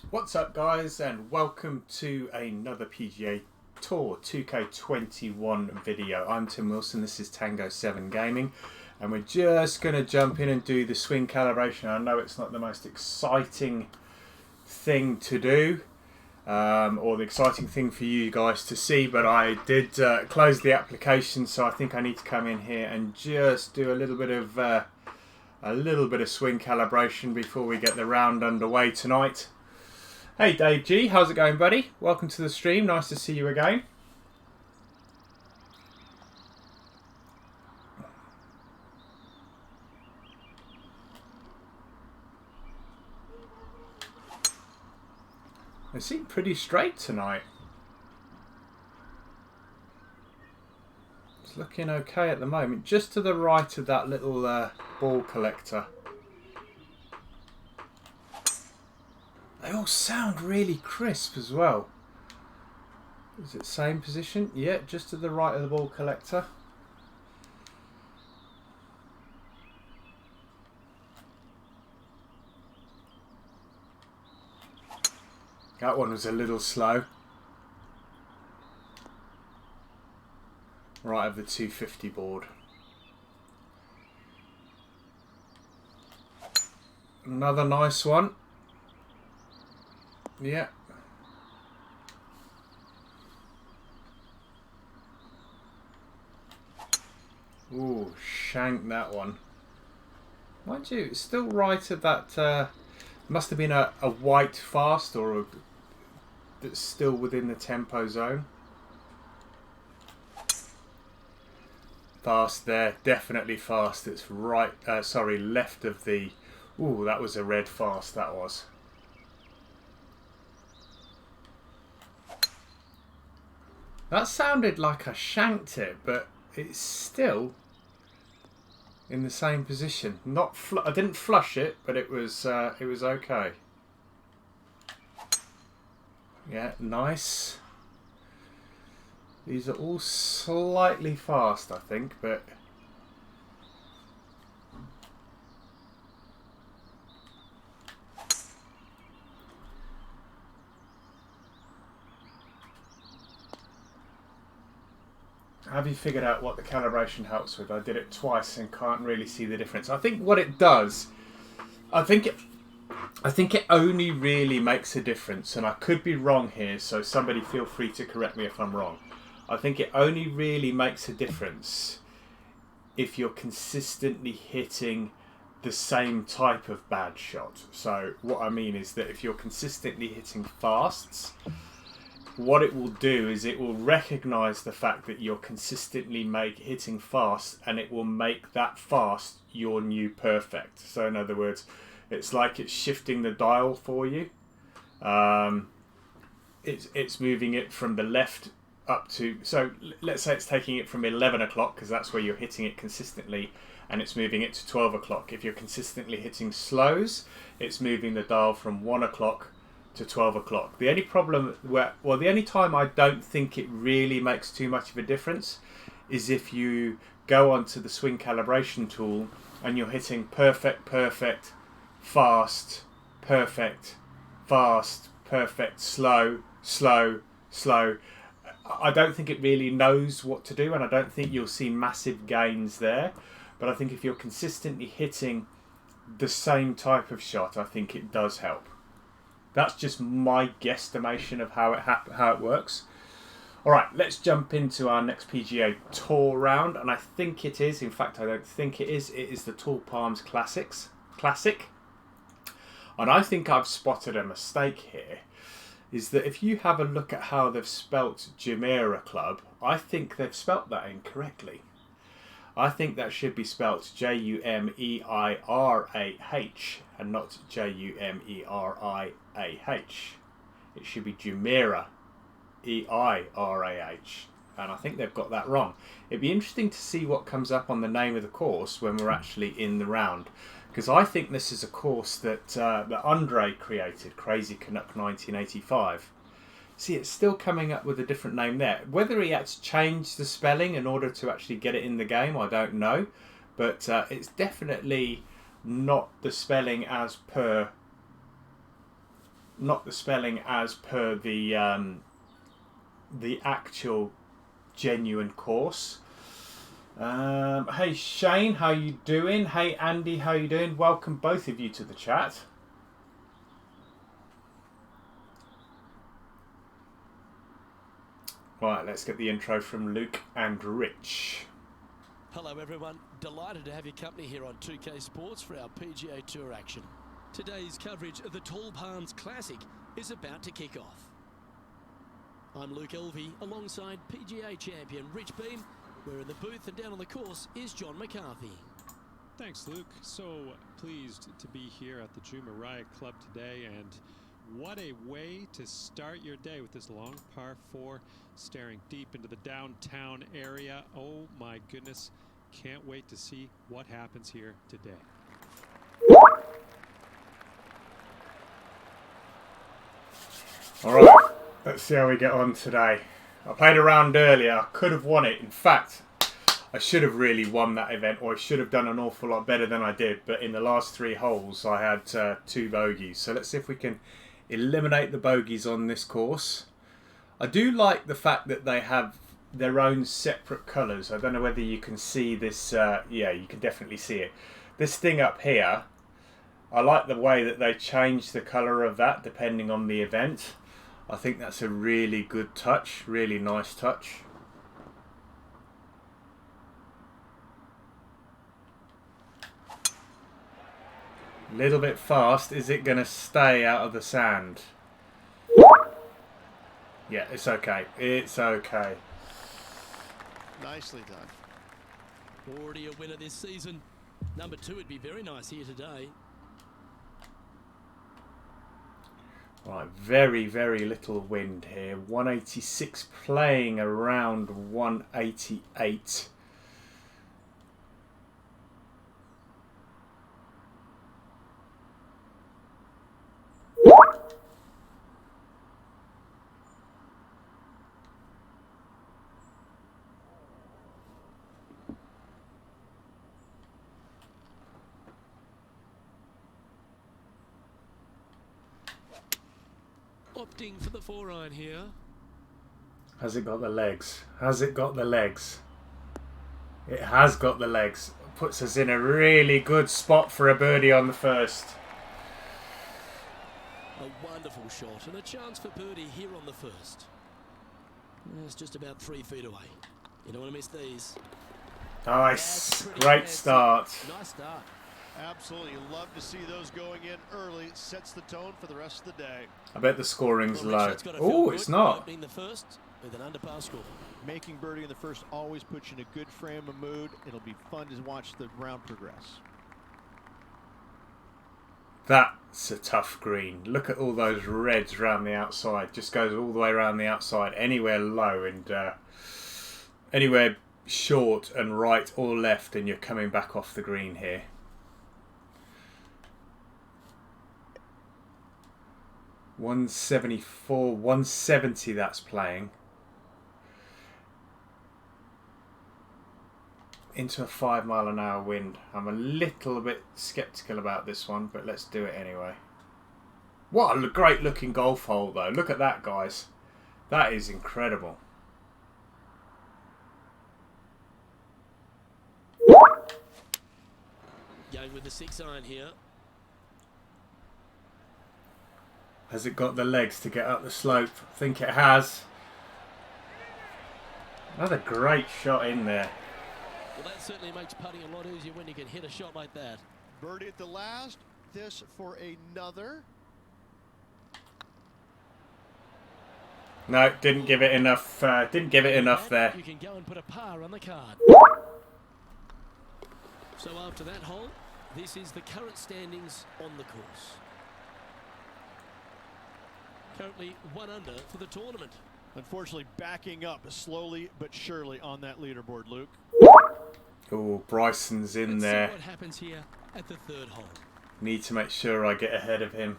What's up, guys, and welcome to another PGA Tour 2K21 video. I'm Tim Wilson, this is Tango 7 Gaming, and we're just going to jump in and do the swing calibration. I know it's not the most exciting thing to do, or the exciting thing for you guys to see, but I did close the application, so I think I need to come in here and just do a little bit of swing calibration before we get the round underway tonight. Hey Dave G, how's it going, buddy? Welcome to the stream, nice to see you again. They seem pretty straight tonight. It's looking okay at the moment, just to the right of that little ball collector. They all sound really crisp as well. Is it same position? Yeah, just to the right of the ball collector. That one was a little slow. Right of the 250 board. Another nice one. Yeah. Ooh, shanked that one. Mind you, it's still right at that. Must have been a white fast or that's still within the tempo zone. Fast there, definitely fast. It's right. Sorry, left of the. Ooh, that was a red fast. That was. That sounded like I shanked it, but it's still in the same position. I didn't flush it, but it was okay. Yeah, nice. These are all slightly fast, I think, but have you figured out what the calibration helps with? I did it twice and can't really see the difference. I think what it does, I think it only really makes a difference, and I could be wrong here, so somebody feel free to correct me if I'm wrong. I think it only really makes a difference if you're consistently hitting the same type of bad shot. So what I mean is that if you're consistently hitting fasts, what it will do is it will recognize the fact that you're consistently hitting fast, and it will make that fast your new perfect. So in other words, it's like it's shifting the dial for you. It's moving it from the left up to, so let's say it's taking it from 11 o'clock because that's where you're hitting it consistently, and it's moving it to 12 o'clock. If you're consistently hitting slows, it's moving the dial from 1 o'clock to 12 o'clock. The only problem the only time I don't think it really makes too much of a difference is if you go onto the swing calibration tool and you're hitting perfect, fast, perfect, fast, perfect, slow, slow, slow. I don't think it really knows what to do, and I don't think you'll see massive gains there. But I think if you're consistently hitting the same type of shot, I think it does help. That's just my guesstimation of how it works. All right, let's jump into our next PGA Tour round, and I think it is. In fact, I don't think it is. It is the Tall Palms Classic. And I think I've spotted a mistake here. Is that if you have a look at how they've spelt Jumeirah Club, I think they've spelt that incorrectly. I think that should be spelt Jumeirah and not Jumeirah. It should be Jumeirah, Eirah. And I think they've got that wrong. It'd be interesting to see what comes up on the name of the course when we're actually in the round. Because I think this is a course that Andre created, Crazy Canuck 1985. See, it's still coming up with a different name there. Whether he had to change the spelling in order to actually get it in the game, I don't know. But it's definitely not the spelling as per not the spelling as per the actual genuine course. Hey Shane, how you doing? Hey Andy, how you doing? Welcome both of you to the chat. Right, let's get the intro from Luke and Rich. Hello everyone, delighted to have your company here on 2K Sports for our PGA Tour action. Today's coverage of the Tall Palms Classic is about to kick off. I'm Luke Elvey alongside PGA champion Rich Beam. We're in the booth and down on the course is John McCarthy. Thanks Luke, so pleased to be here at the Jumeirah Club today, and what a way to start your day with this long par 4 staring deep into the downtown area. Oh my goodness, can't wait to see what happens here today. Alright, let's see how we get on today. I played a round earlier, I could have won it. In fact, I should have really won that event, or I should have done an awful lot better than I did, but in the last 3 holes I had 2 bogeys. So let's see if we can eliminate the bogeys on this course. I do like the fact that they have their own separate colours. I don't know whether you can see this. Yeah, you can definitely see it. This thing up here, I like the way that they change the colour of that depending on the event. I think that's a really good touch, really nice touch. Little bit fast. Is it going to stay out of the sand? Yeah, it's okay. It's okay. Nicely done. Already a winner this season. Number 2 would be very nice here today. Right, very, very little wind here. 186 playing around 188. Opting for the 4-iron here. Has it got the legs? Has it got the legs? It has got the legs. Puts us in a really good spot for a birdie on the first. A wonderful shot and a chance for birdie here on the first. It's just about 3 feet away. You don't want to miss these. Nice. Great start. Nice start. Absolutely, love to see those going in early. It sets the tone for the rest of the day. I bet the scoring's Well, low. Richard's got to Oh, feel it's good not. opening the first with an under-par score. Making birdie in the first always puts you in a good frame of mood. It'll be fun to watch the round progress. That's a tough green. Look at all those reds around the outside. Just goes all the way around the outside. Anywhere low and anywhere short and right or left, and you're coming back off the green here. $174, 170 that's playing. Into a 5-mile-an-hour wind. I'm a little bit sceptical about this one, but let's do it anyway. What a great looking golf hole though. Look at that, guys. That is incredible. Going with the 6-iron here. Has it got the legs to get up the slope? I think it has. Another great shot in there. Well, that certainly makes putting a lot easier when you can hit a shot like that. Birdie at the last. This for another. No, didn't give it enough. Didn't give it enough there. You can go and put a par on the card. So after that hole, this is the current standings on the course. Currently 1 under for the tournament. Unfortunately, backing up slowly but surely on that leaderboard, Luke. Oh, Bryson's in Let's there. see what happens here at the 3rd hole. Need to make sure I get ahead of him.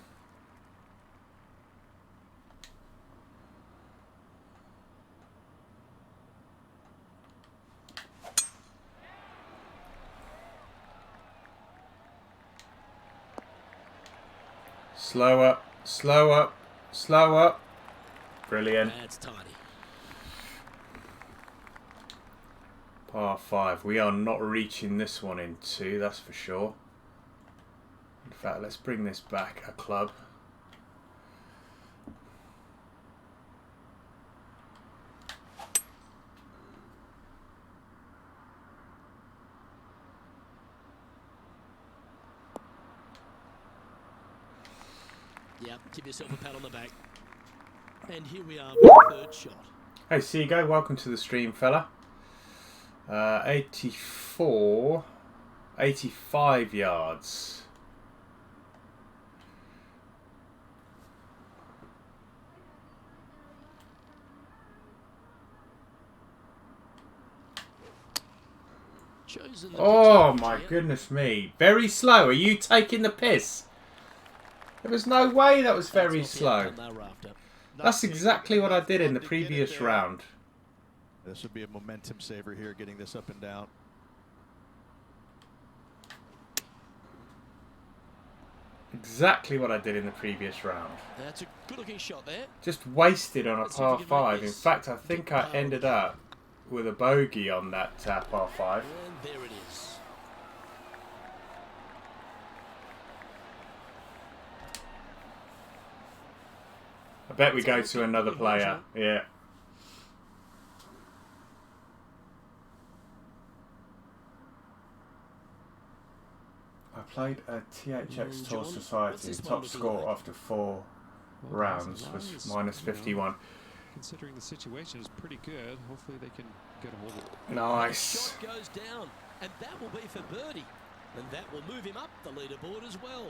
Slow up, Slow up. Slow up. Brilliant. That's tidy. Par 5. We are not reaching this one in 2, that's for sure. In fact, let's bring this back a club. Yep, give yourself a pat on the back. And here we are with the third shot. Hey Seago, welcome to the stream, fella. 85 yards. Oh my goodness me. Very slow. Are you taking the piss? There was no way that was very slow. That's exactly what I did in the previous round. This would be a momentum saver here, getting this up and down. Exactly what I did in the previous round. That's a good-looking shot there. Just wasted on a par 5. In fact, I think I ended up with a bogey on that par 5. And there it is. I bet we go to another player. Yeah. I played a THX Tour Society. Top score after 4 rounds was minus 51. Considering the situation is pretty good, hopefully they can get a hold of it. Nice. Shot goes down, and that will be for birdie. And that will move him up the leaderboard as well.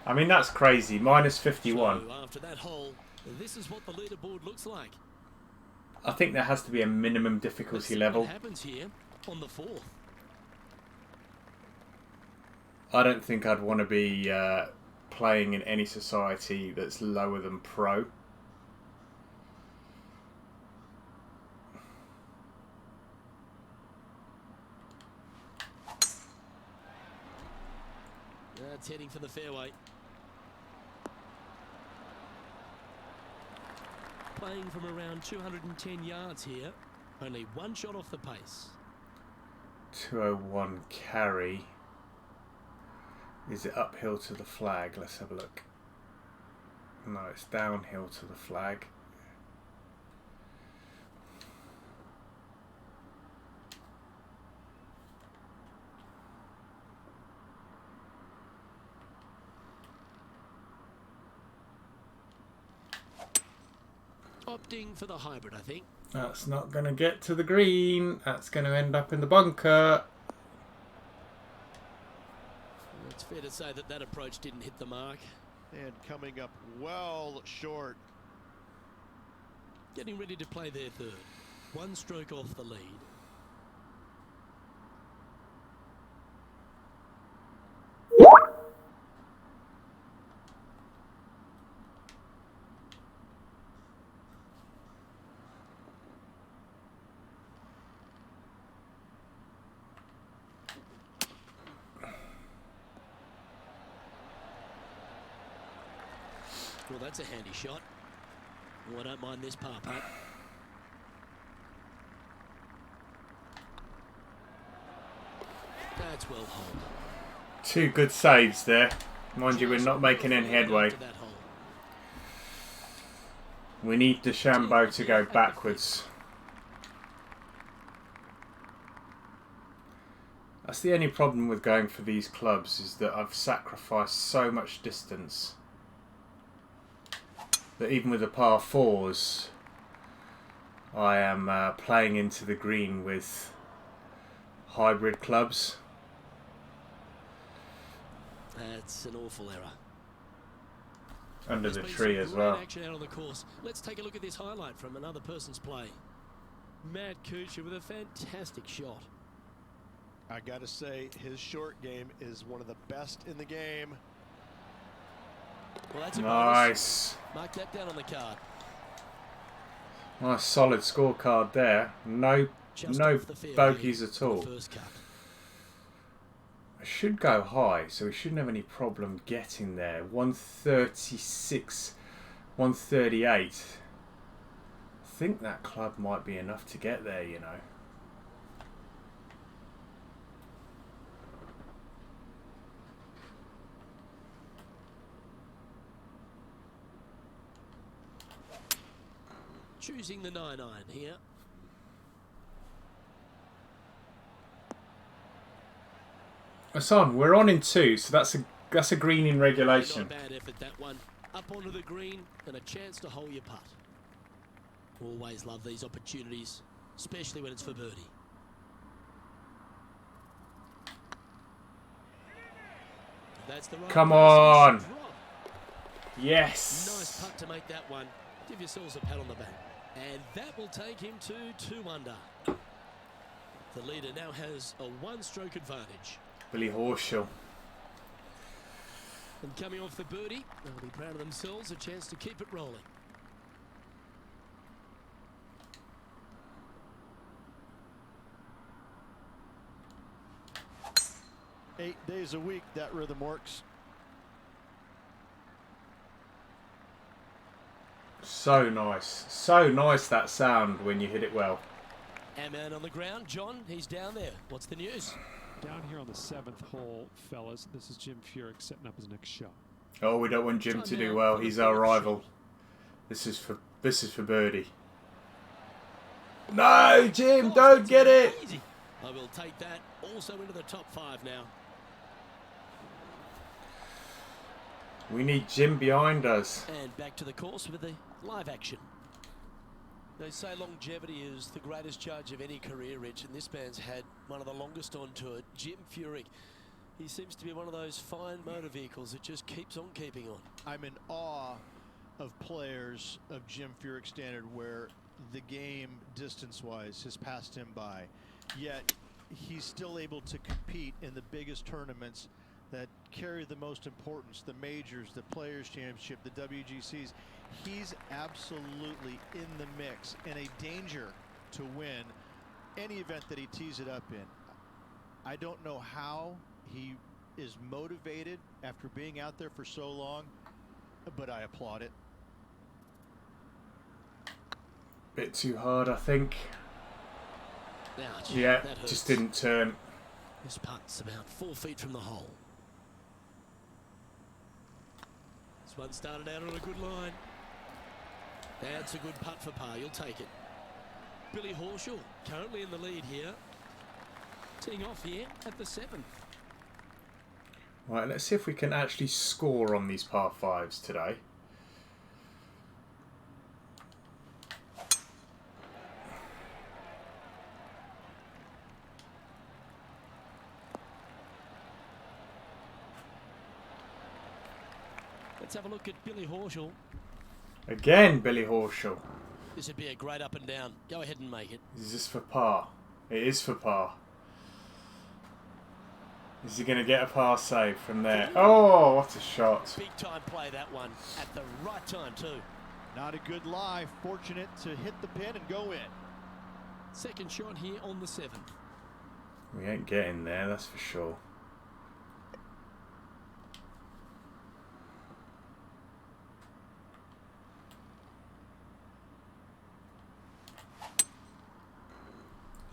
I mean, that's crazy. Minus 51. So after that hole, this is what the leaderboard looks like. I think there has to be a minimum difficulty level. What happens here on the 4th? I don't think I'd want to be playing in any society that's lower than pro. That's heading for the fairway. Playing from around 210 yards here. Only one shot off the pace. 201 carry. Is it uphill to the flag? Let's have a look. No, it's downhill to the flag. Opting for the hybrid, I think. That's not going to get to the green. That's going to end up in the bunker. It's fair to say that that approach didn't hit the mark. And coming up well short. Getting ready to play their third. One stroke off the lead. Well, that's a handy shot. Oh, I don't mind this par putt. That's well holed. 2 good saves there. Mind you, we're not making any headway. We need DeChambeau to go backwards. That's the only problem with going for these clubs, is that I've sacrificed so much distance that even with the par 4s, I am playing into the green with hybrid clubs. That's an awful error. Under the tree as well. Action out on the course. Let's take a look at this highlight from another person's play. Matt Kuchar with a fantastic shot. I gotta say, his short game is one of the best in the game. Well, that's a nice. bonus. Mark that down on the card. Nice solid scorecard there. No bogeys at all. I should go high, so we shouldn't have any problem getting there. 136, 138. I think that club might be enough to get there, you know. Choosing the 9-iron here. Hassan, we're on in 2, so that's a green in regulation. Not a bad effort, that one. Up onto the green and a chance to hole your putt. Always love these opportunities, especially when it's for birdie. That's the right. Come on. Drop. Yes. Nice putt to make that one. Give yourselves a pat on the back. And that will take him to 2 under. The leader now has a 1-stroke advantage. Billy Horschel. And coming off the birdie, they'll be proud of themselves, a chance to keep it rolling. Eight days a week, that rhythm works. So nice that sound when you hit it well. And man on the ground, John, he's down there. What's the news? Down here on the 7th hole, fellas, this is Jim Furyk setting up his next shot. Oh, we don't want Jim to do well. He's our rival. This is for birdie. No, Jim, don't get it. Easy. I will take that also into the top 5 now. We need Jim behind us. And back to the course with the live action. They say longevity is the greatest judge of any career, Rich, and this man's had one of the longest on tour, Jim Furyk. He seems to be one of those fine motor vehicles that just keeps on keeping on. I'm in awe of players of Jim Furyk's standard where the game, distance-wise, has passed him by. Yet, he's still able to compete in the biggest tournaments that carry the most importance, the majors, the Players' Championship, the WGCs. He's absolutely in the mix and a danger to win any event that he tees it up in. I don't know how he is motivated after being out there for so long, but I applaud it. Bit too hard, I think. Ouch, yeah, just didn't turn. This putt's about 4 feet from the hole. This one started out on a good line. That's a good putt for par. You'll take it. Billy Horschel currently in the lead here. Teeing off here at the 7th. Right, let's see if we can actually score on these par 5s today. Let's have a look at Billy Horschel. Again, Billy Horschel. This would be a great up and down. Go ahead and make it. Is this for par? It is for par. Is he going to get a par save from there? Oh, what a shot. Big time play, that one. At the right time, too. Not a good lie. Fortunate to hit the pin and go in. Second shot here on the 7th. We ain't getting there, that's for sure.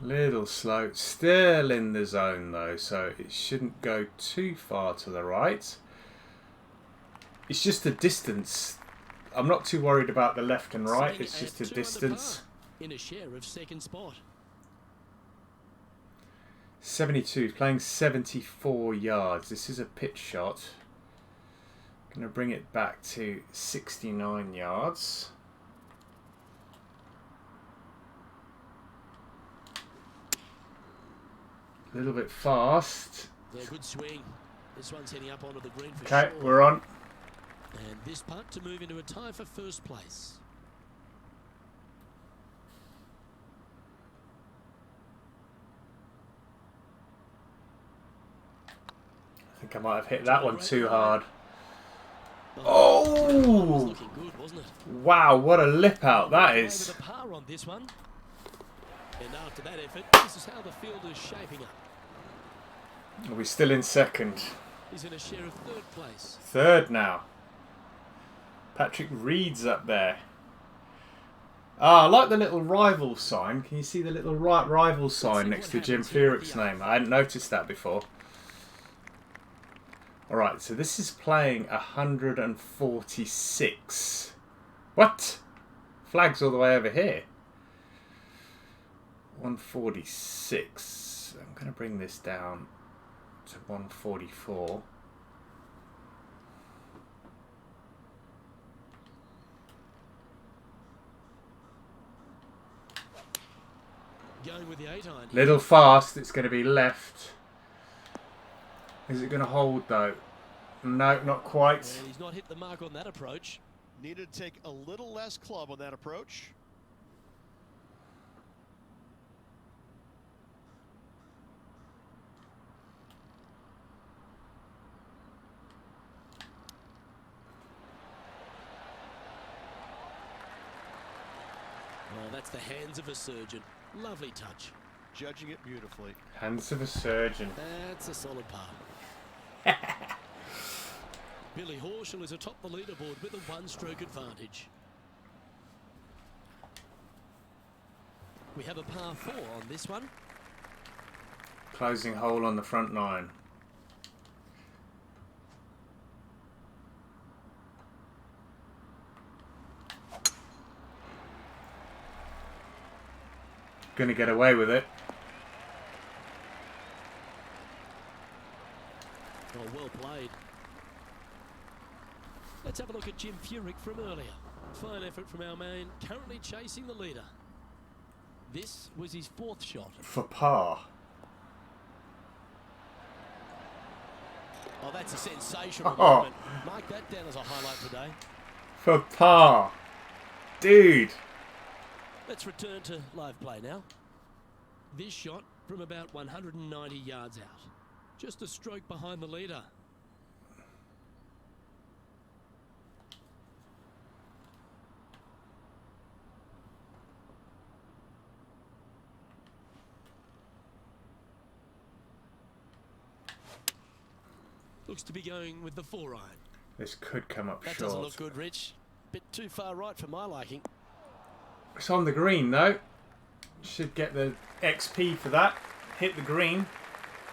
Little slow, still in the zone though, so it shouldn't go too far to the right. It's just the distance. I'm not too worried about the left and right, it's just the distance. In a share of second spot. 72, playing 74 yards. This is a pitch shot. Going to bring it back to 69 yards. A little bit fast. Yeah, good swing. This one's heading up onto the green for Okay, sure. we're on. And this putt to move into a tie for first place. I think I might have hit that one too hard. Oh! Was Oh! looking good, wasn't it? Wow, what a lip out that Over is. the par on this one. And after that effort, this is how the field is shaping up. Are we still in second? He's in a share of third place. Third now. Patrick Reed's up there. Ah, I like the little rival sign. Can you see the little rival sign next to Jim Furyk's name? I hadn't noticed that before. Alright, so this is playing 146. What? Flag's all the way over here. 146. I'm going to bring this down to 144. Going with the 8-iron. Little fast, it's going to be left. Is it going to hold though? No, not quite. And he's not hit the mark on that approach. Needed to take a little less club on that approach. Oh, that's the hands of a surgeon. Lovely touch. Judging it beautifully. Hands of a surgeon. That's a solid par. Billy Horschel is atop the leaderboard with a one-stroke advantage. We have a par 4 on this one. Closing hole on the front nine. Gonna get away with it. Oh, well played. Let's have a look at Jim Furyk from earlier. Fine effort from our man, currently chasing the leader. This was his 4th shot. For par. Oh, that's a sensational Oh. moment. Mark that down as a highlight today. For par. Dude. Let's return to live play now. This shot from about 190 yards out. Just a stroke behind the leader. Looks to be going with the 4-iron. This could come up That short. doesn't look good, Rich. Bit too far right for my liking. It's on the green though. Should get the XP for that. Hit the green.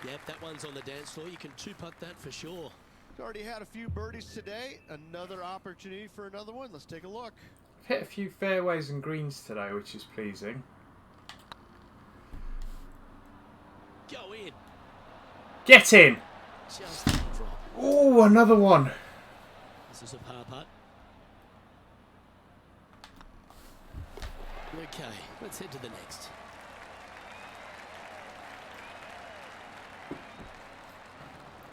Yep, that one's on the dance floor. You can two-putt that for sure. He's already had a few birdies today. Another opportunity for another one. Let's take a look. I've hit a few fairways and greens today, which is pleasing. Go in. Get in! Just the drop. Oh, another one. This is a par putt. Okay, let's head to the next.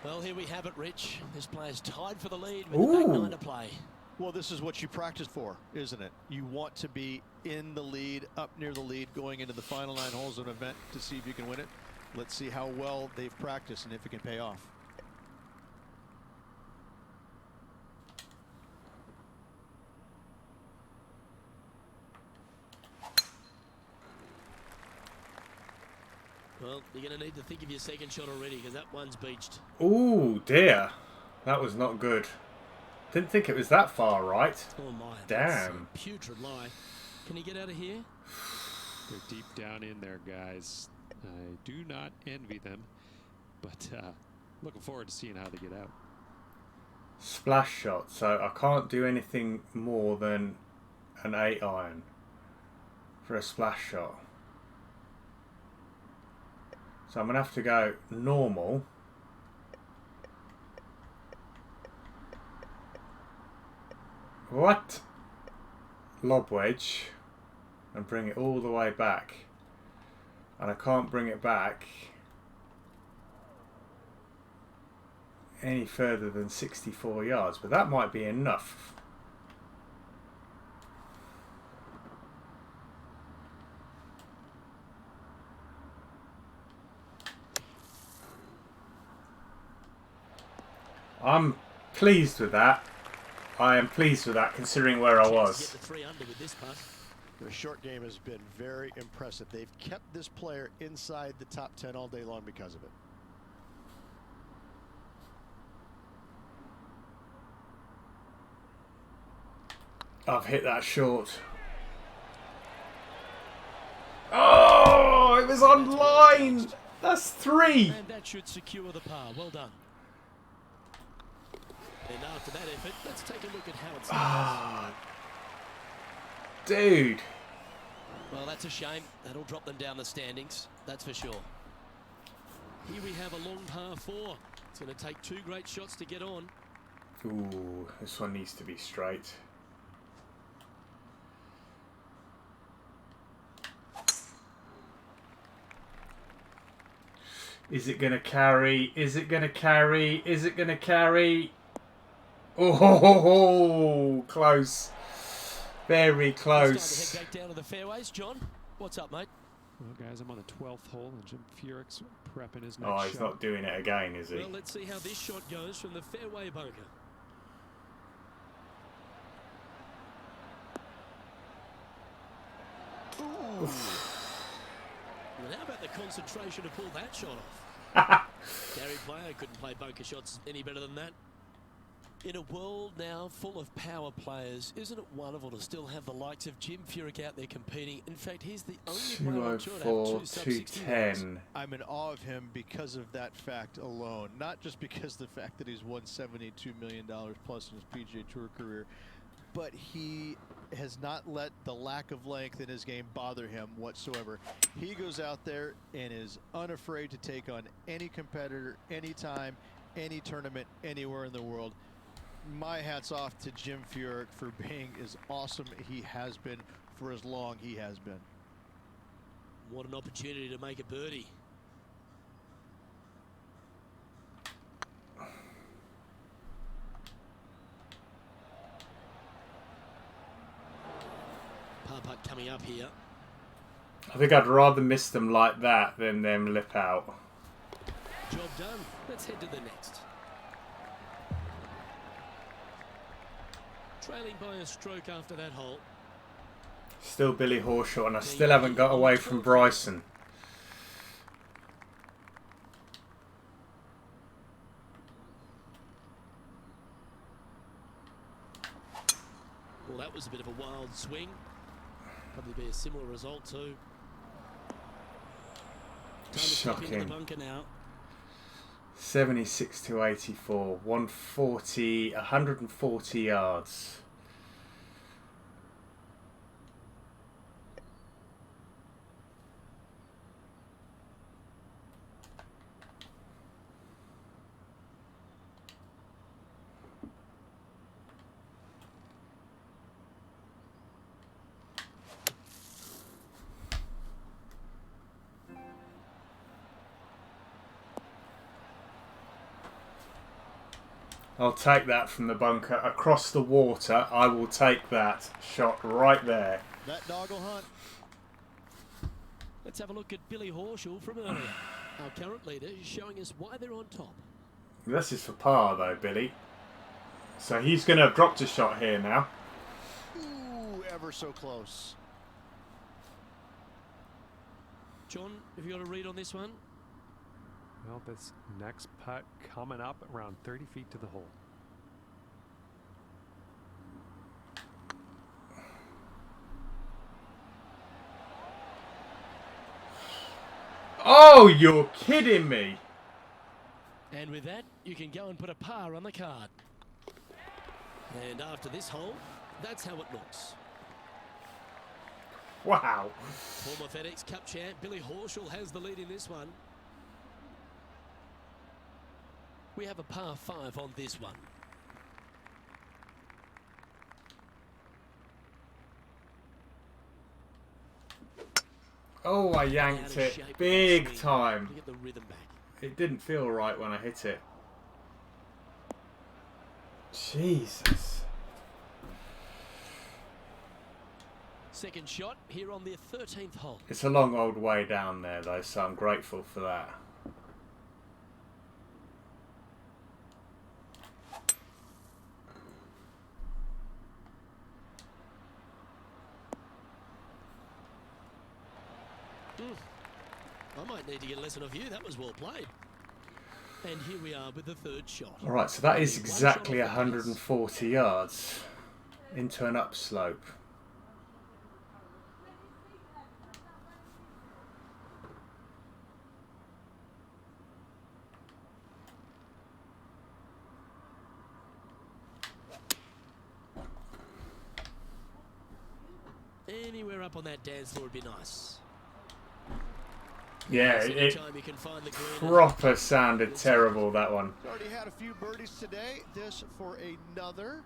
Well, here we have it, Rich. This player's tied for the lead with the back nine to play. Well, this is what you practice for, isn't it? You want to be in the lead, up near the lead, going into the final 9 holes of an event to see if you can win it. Let's see how well they've practiced and if it can pay off. Well, you're going to need to think of your second shot already because that one's beached. Oh dear. That was not good. Didn't think it was that far right. Oh my, Damn. that's a putrid lie. Can he get out of here? They're deep down in there, guys. I do not envy them, but looking forward to seeing how they get out. Splash shot. So I can't do anything more than an 8-iron for a splash shot. So I'm going to have to go normal. What? Lob wedge. And bring it all the way back. And I can't bring it back any further than 64 yards. But that might be enough. I'm pleased with that. I am pleased with that considering where I was. Get the 3 under with this putt. Their short game has been very impressive. They've kept this player inside the top 10 all day long because of it. I've hit that short. Oh, it was on line. That's 3. And that should secure the par. Well done. And after that effort, let's take a look at how it starts. Dude. Well, that's a shame. That'll drop them down the standings. That's for sure. Here we have a long par 4. It's going to take 2 great shots to get on. Ooh, this one needs to be straight. Is it going to carry? Is it going to carry? Is it going to carry? Oh, close. Very close. It's time to head back down to the fairways. John, what's up, mate? Well, guys, I'm on the 12th hole, and Jim Furyk's prepping his next Oh, he's shot. not doing it again, is he? Well, let's see how this shot goes from the fairway bunker. Well, how about the concentration to pull that shot off? Gary Player couldn't play bunker shots any better than that. In a world now full of power players, isn't it wonderful to still have the likes of Jim Furyk out there competing? In fact, he's the only player on tour to have 2 sub-60 210. I'm in awe of him because of that fact alone. Not just because of the fact that he's won $72 million plus in his PGA Tour career, but he has not let the lack of length in his game bother him whatsoever. He goes out there and is unafraid to take on any competitor, anytime, any tournament, anywhere in the world. My hat's off to Jim Furyk for being as awesome he has been for as long he has been. What an opportunity to make a birdie. Par putt coming up here. I think I'd rather miss them like that than them lip out. Job done. Let's head to the next. Trailing by a stroke after that hole. Still Billy Horschel, and I still haven't got away from Bryson. Well, that was a bit of a wild swing. Probably be a similar result too. Time to step into the Shocking. bunker now. 76 to 84, 140 yards. I'll take that from the bunker across the water. I will take that shot right there. That doggle hunt. Let's have a look at Billy Horschel from earlier. Our current leader is showing us why they're on top. This is for par though, Billy. So he's going to have dropped a shot here now. Ooh, ever so close. John, have you got a read on this one? Well, this next putt coming up around 30 feet to the hole. Oh, you're kidding me. And with that, you can go and put a par on the card. And after this hole, that's how it looks. Wow. Former FedEx Cup champ Billy Horschel has the lead in this one. We have a par 5 on this one. Oh, I yanked it big time. To get the rhythm back. It didn't feel right when I hit it. Jesus. Second shot here on the 13th hole. It's a long old way down there though, so I'm grateful for that. I might need to get a lesson off you. That was well played. And here we are with the third shot. Alright, so that is exactly 140 yards. into an upslope. Anywhere up on that dance floor would be nice. Yeah, Yes, it anytime you can find the green. proper sounded terrible, that one. Already had a few birdies today. This for another.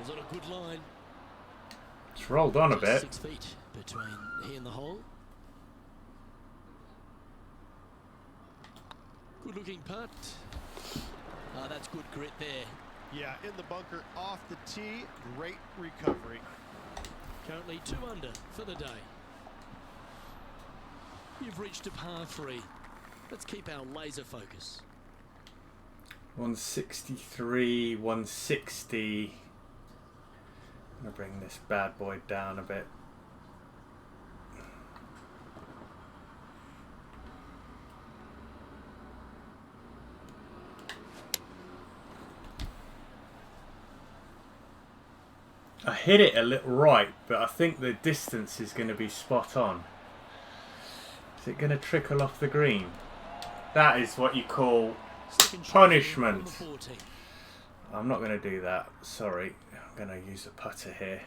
Was on a good line. It's rolled on a Just bit. 6 feet between he and the hole. Good looking putt. Ah, that's good grit there. Yeah, in the bunker off the tee. Great recovery. Currently 2 under for the day. You've reached a par 3. Let's keep our laser focus. 163, 160. I'm gonna bring this bad boy down a bit. I hit it a little right, but I think the distance is going to be spot on. Is it going to trickle off the green? That is what you call Second shot punishment. on the 14. I'm not going to do that. Sorry. I'm going to use a putter here.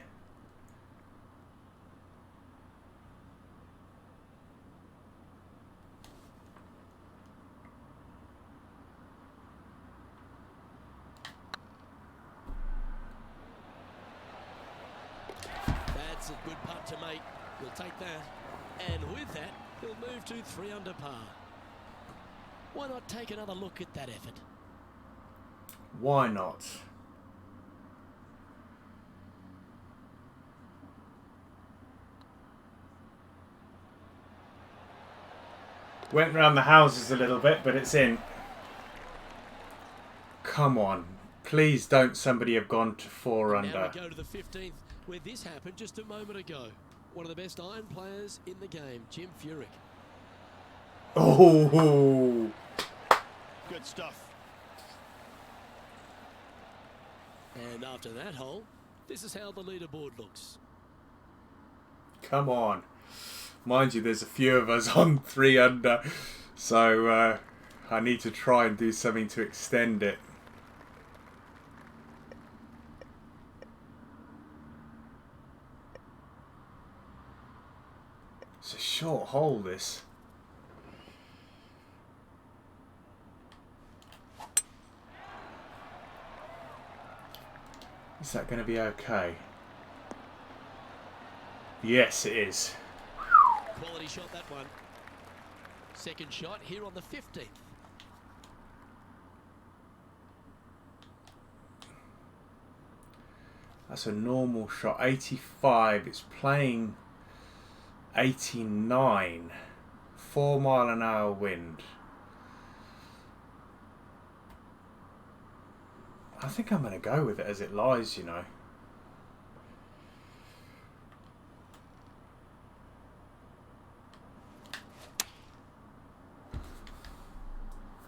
That's a good putt to make. We'll take that. And with that, he'll move to 3 under par. Why not take another look at that effort? Why not? Went round the houses a little bit, but it's in. Come on. Please don't somebody have gone to 4 Now under. we go to the 15th, where this happened just a moment ago. One of the best iron players in the game, Jim Furyk. Oh! Good stuff. And after that hole, this is how the leaderboard looks. Come on. Mind you, there's a few of us on 3 under, so I need to try and do something to extend it. It's a short hole, this. Is that going to be okay? Yes, it is. Quality shot, that one. Second shot here on the 15th. That's a normal shot. 85. It's playing 89. 4 mile an hour wind. I think I'm going to go with it as it lies, you know.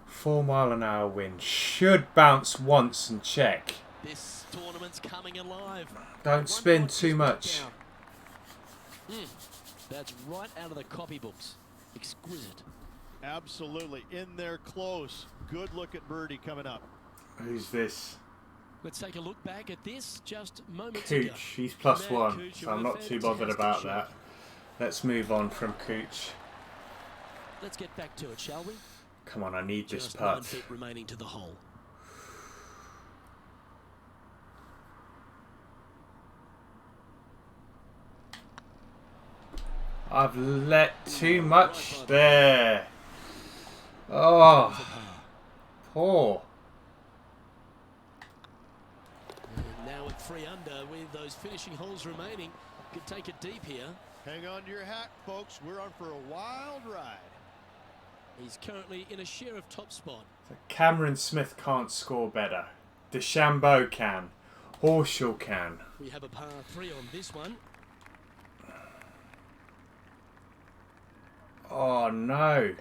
Four mile an hour wind. Should bounce once and check. This tournament's coming alive. Don't spin too much. That's right out of the copybooks. Exquisite. Absolutely. In there close. Good look at birdie coming up. Who's this? Let's take a look back at this just moments ago. Cooch. He's plus Matt 1, Cooch, so I'm with a not too bothered fantastic about shot. that. Let's move on from Cooch. Let's get back to it, shall we? Come on, I need this Just 9 putt. feet remaining to the hole. I've let too much there. Oh, poor. And now at 3 under with those finishing holes remaining. Could take it deep here. Hang on to your hat, folks. We're on for a wild ride. He's currently in a share of top spot. Cameron Smith can't score better. DeChambeau can. Horschel can. We have a par 3 on this one. Oh no.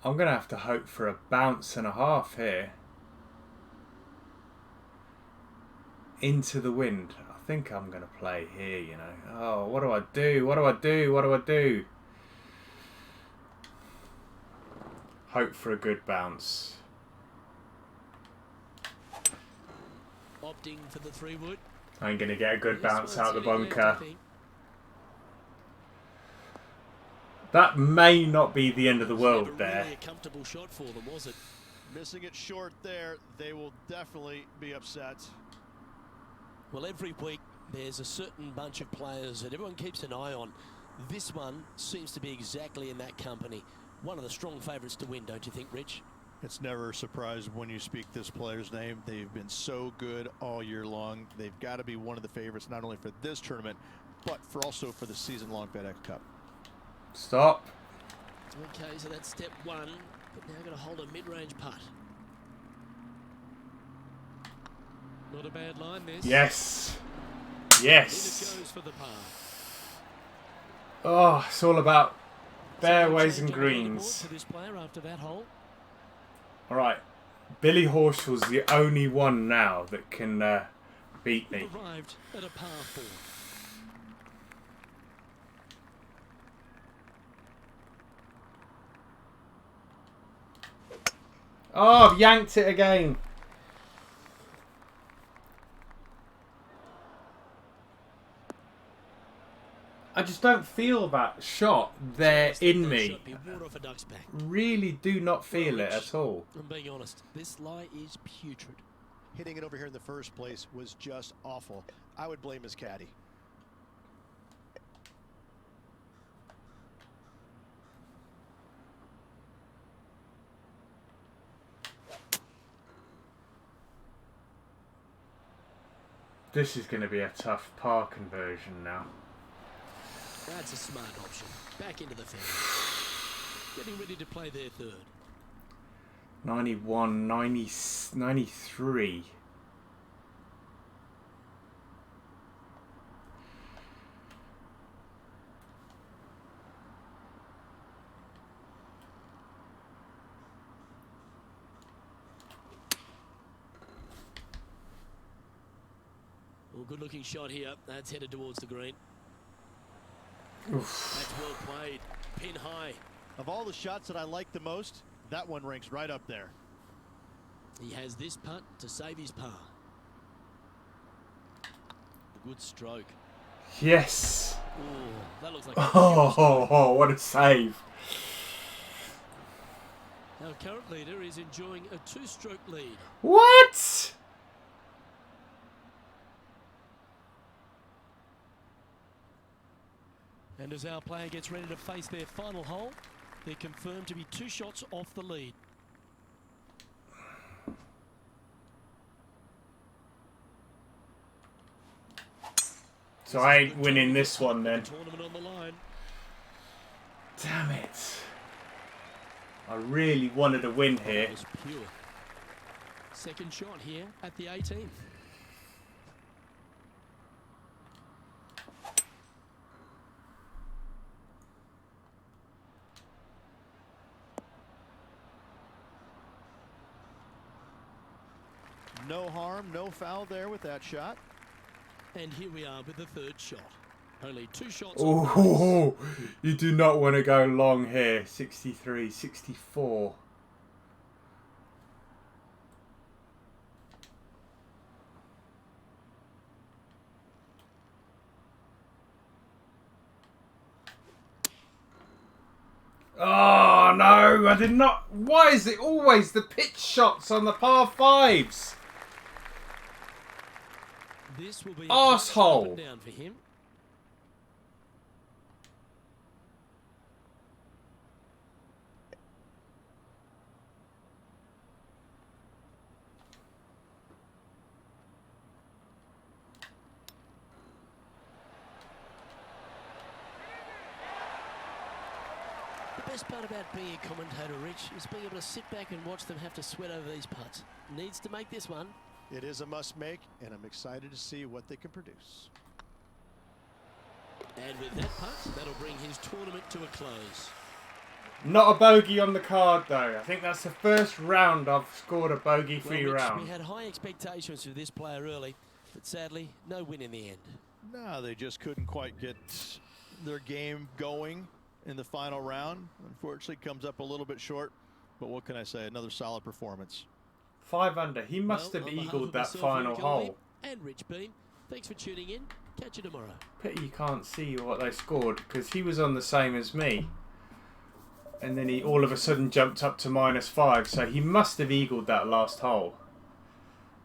I'm going to have to hope for a bounce and a half here. Into the wind. I think I'm going to play here, you know. Oh, what do I do? What do I do? What do I do? Hope for a good bounce. Opting for the 3-wood. I'm going to get a good bounce out of the bunker. That may not be the end of the world there. Really a comfortable shot for them, was it? Missing it short there, they will definitely be upset. Well, every week there's a certain bunch of players that everyone keeps an eye on. This one seems to be exactly in that company. One of the strong favourites to win, don't you think, Rich? It's never a surprise when you speak this player's name. They've been so good all year long. They've got to be one of the favourites, not only for this tournament, but also for the season-long FedEx Cup. Stop. Okay, so that's step one, but now got to hold a mid-range putt. Not a bad line, this. Yes. In Yes. it goes for the par. Oh, it's all about fairways and greens. For this player after that hole. All right. Billy Horschel's the only one now that can beat me. Arrived at a par 4. Oh, I've yanked it again. I just don't feel that shot there in me. Really do not feel it at all. I'm being honest, this lie is putrid. Hitting it over here in the first place was just awful. I would blame his caddy. This is going to be a tough par conversion now. That's a smart option. Back into the fence. Getting ready to play their third. 91, 90, 93. Well, good looking shot here. That's headed towards the green. Oof. That's well played. Pin high. Of all the shots that I like the most, that one ranks right up there. He has this putt to save his par. A good stroke. Yes. Ooh, that looks like Oh, what a save. Our current leader is enjoying a 2-stroke lead. What? And as our player gets ready to face their final hole, they're confirmed to be 2 shots off the lead. So I ain't winning this one then. Tournament on the line. Damn it. I really wanted a win here. That was pure. Second shot here at the 18th. No harm, no foul there with that shot. And here we are with the third shot. Only 2 shots. Oh, you do not want to go long here. 63, 64. Oh, no, I did not. Why is it always the pitch shots on the par 5s? This will be Arsehole. a down for him. The best part about being a commentator, Rich, is being able to sit back and watch them have to sweat over these putts. Needs to make this one. It is a must-make, and I'm excited to see what they can produce. And with that putt, that'll bring his tournament to a close. Not a bogey on the card though. I think that's the first round I've scored a bogey-free Well, Mitch, round. we had high expectations for this player early, but sadly, no win in the end. No, they just couldn't quite get their game going in the final round. Unfortunately, comes up a little bit short, but what can I say? Another solid performance. 5 under. He must have On behalf eagled of that myself, final Ian Colby, hole. And Rich Beam, thanks for tuning in. Catch you tomorrow. Pity you can't see what they scored because he was on the same as me. And then he all of a sudden jumped up to -5, so he must have eagled that last hole.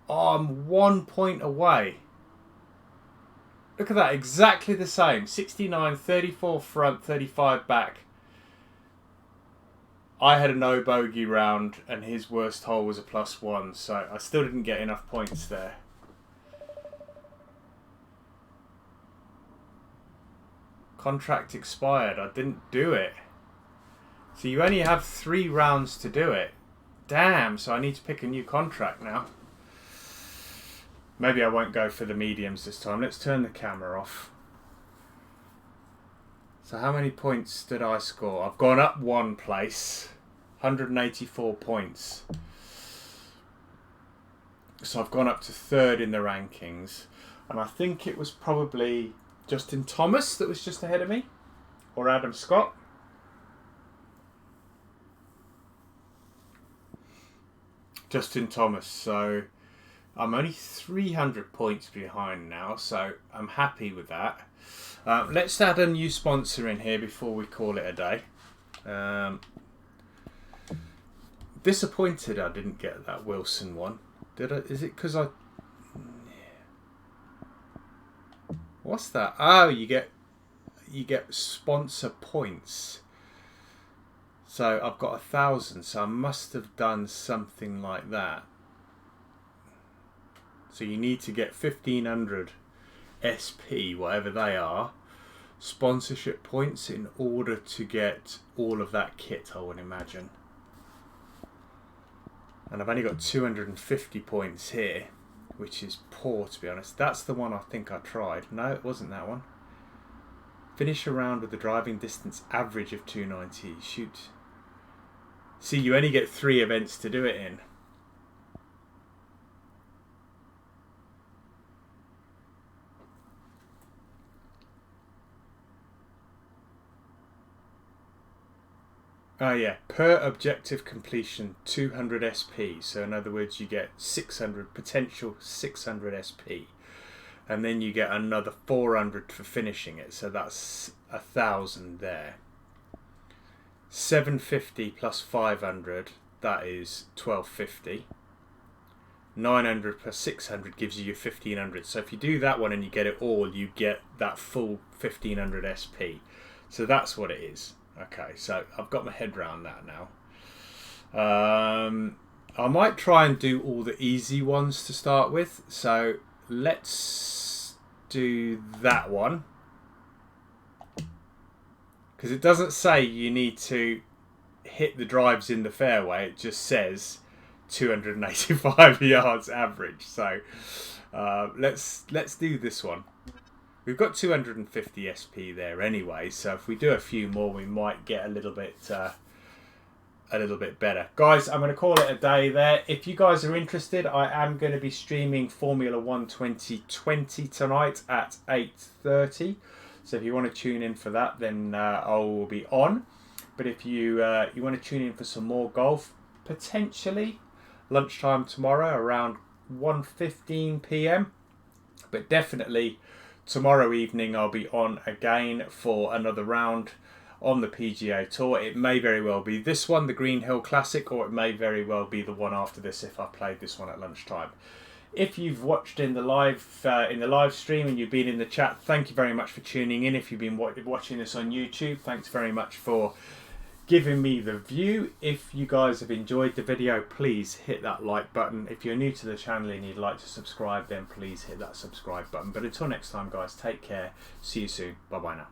Oh, I'm 1 point away. Look at that, exactly the same. 69, 34 front, 35 back. I had a no bogey round and his worst hole was a +1, so I still didn't get enough points there. Contract expired. I didn't do it. So you only have 3 rounds to do it. Damn, so I need to pick a new contract now. Maybe I won't go for the mediums this time. Let's turn the camera off. So how many points did I score? I've gone up 1 place. 184 points. So I've gone up to 3rd in the rankings. And I think it was probably Justin Thomas that was just ahead of me. Or Adam Scott. Justin Thomas. So I'm only 300 points behind now. So I'm happy with that. Let's add a new sponsor in here before we call it a day. Disappointed I didn't get that Wilson one. Did I? Is it because I... What's that? Oh, you get sponsor points. So I've got 1,000, so I must have done something like that. So you need to get 1,500 SP, whatever they are, sponsorship points in order to get all of that kit, I would imagine. And I've only got 250 points here, which is poor, to be honest. That's the one I think I tried. No, it wasn't that one. Finish a round with the driving distance average of 290. Shoot. See, you only get 3 events to do it in. Oh yeah, per objective completion 200 SP. So in other words, you get 600, potential 600 SP. And then you get another 400 for finishing it. So that's 1,000 there. 750 plus 500, that is 1,250. 900 plus 600 gives you your 1,500. So if you do that one and you get it all, you get that full 1,500 SP. So that's what it is. Okay, so I've got my head around that now. I might try and do all the easy ones to start with. So let's do that one. Because it doesn't say you need to hit the drives in the fairway. It just says 285 yards average. So let's do this one. We've got 250 SP there anyway, so if we do a few more, we might get a little bit better. Guys, I'm going to call it a day there. If you guys are interested, I am going to be streaming Formula 1 2020 tonight at 8:30. So if you want to tune in for that, then I will be on. But if you want to tune in for some more golf, potentially lunchtime tomorrow around 1:15 p.m. But definitely tomorrow evening I'll be on again for another round on the PGA Tour. It may very well be this one, the Green Hill Classic, or it may very well be the one after this if I played this one at lunchtime. If you've watched in the live stream and you've been in the chat, thank you very much for tuning in. If you've been watching this on YouTube, thanks very much for giving me the view. If you guys have enjoyed the video, please hit that like button. If you're new to the channel and you'd like to subscribe, then please hit that subscribe button. But until next time, guys, take care. See you soon. Bye bye now.